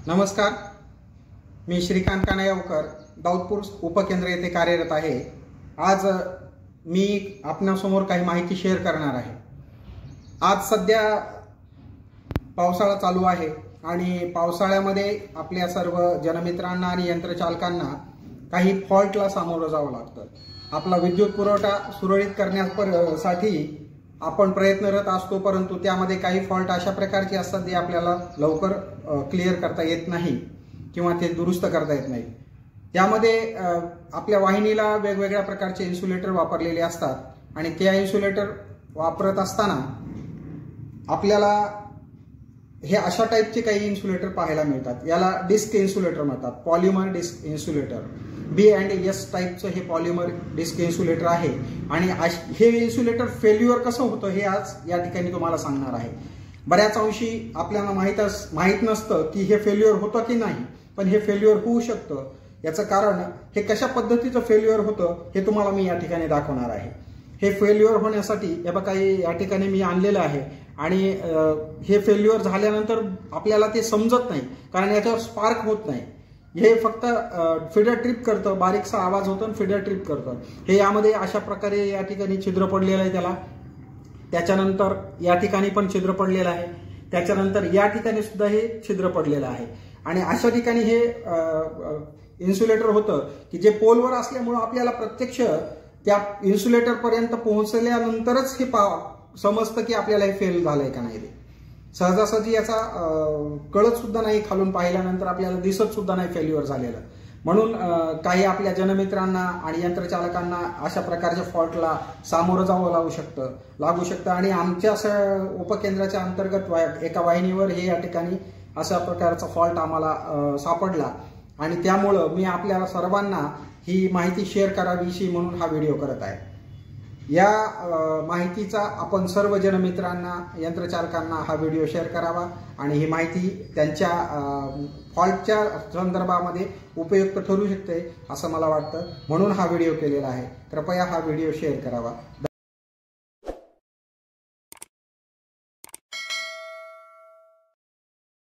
नमस्कार, मी श्रीकांत कानायवकर दाऊदपूर उपकेंद्र येथे कार्यरत आहे। आज मी आपणासमोर काही माहिती शेअर करणार आहे। आज सध्या पावसाळा चालू आहे आणि पावसाळ्यामध्ये आपल्या सर्व जनमित्रांना आणि यंत्रचालकांना काही फॉल्टला सामोरं जावं लागतं। आपला विद्युत पुरवठा सुरळीत करण्यासाठी आपण प्रयत्नरत असतो, परंतु त्यामध्ये काही फॉल्ट अशा प्रकारचे असतात जे आपल्याला लवकर क्लिअर करता येत नाही किंवा ते दुरुस्त करता येत नाही। त्यामध्ये आपल्या वाहिनीला वेगवेगळ्या प्रकारचे इन्सुलेटर वापरलेले असतात आणि त्या इन्सुलेटर वापरत असताना आपल्याला हे अशा टाइपचे काही इन्सुलेटर पाहायला मिळतात। याला डिस्क इन्सुलेटर म्हणतात, पॉलिमर डिस्क इन्सुलेटर। B&S टाइपचं हे पॉलिमर डिस्क इन्सुलेटर आहे आणि हे इन्सुलेटर फेल्युअर कसं होतं हे आज या ठिकाणी तुम्हाला सांगणार आहे। बऱ्याच अंशी आपल्याला माहित नसतं की हे फेल्युअर होतं की नाही, पण हे फेल्युअर होऊ शकतं। याचं कारण हे कशा पद्धतीचं फेल्युअर होतं हे तुम्हाला मी या ठिकाणी दाखवणार आहे। हे फेल्युअर होण्यासाठी हे बघा या ठिकाणी मी आणलेलं आहे आणि हे फेल्युअर झाल्यानंतर आपल्याला ते समजत नाही, कारण याच्यावर स्पार्क होत नाही। हे फक्त फीडर ट्रिप करतं, बारीकसा आवाज होतो आणि फीडर ट्रिप करतं। हे यामध्ये अशा प्रकारे या ठिकाणी छिद्र पडलेलं आहे त्याला, त्याच्यानंतर या ठिकाणी पण छिद्र पडलेलं आहे, त्याच्यानंतर या ठिकाणी सुद्धा हे छिद्र पडलेलं आहे आणि अशा ठिकाणी हे इन्सुलेटर होतं की जे पोलवर असल्यामुळे आपल्याला प्रत्यक्ष त्या इन्सुलेटर पर्यंत पोहोचल्यानंतरच हे समजतं की आपल्याला हे फेल झालंय का नाही। ते सहजासहजी याचा कळत सुद्धा नाही, खालून पाहिल्यानंतर आपल्याला दिसत सुद्धा नाही फेल्युअर झालेलं। म्हणून काही आपल्या जनमित्रांना आणि यंत्रचालकांना अशा प्रकारच्या फॉल्टला सामोरं जावं लागू शकतं आणि आमच्या उपकेंद्राच्या अंतर्गत एका वाहिनीवर हे या ठिकाणी अशा प्रकारचा फॉल्ट आम्हाला सापडला आणि त्यामुळं मी आपल्या सर्वांना ही माहिती शेअर करावीशी म्हणून हा व्हिडिओ करत आहे। या माहितीचा आपण सर्व जनमित्रांना यंत्रचालकांना हा व्हिडिओ शेअर करावा आणि ही माहिती त्यांच्या फॉल्टच्या संदर्भामध्ये उपयुक्त ठरू शकते असं मला वाटतं, म्हणून हा व्हिडिओ केलेला आहे। कृपया हा व्हिडिओ शेअर करावा।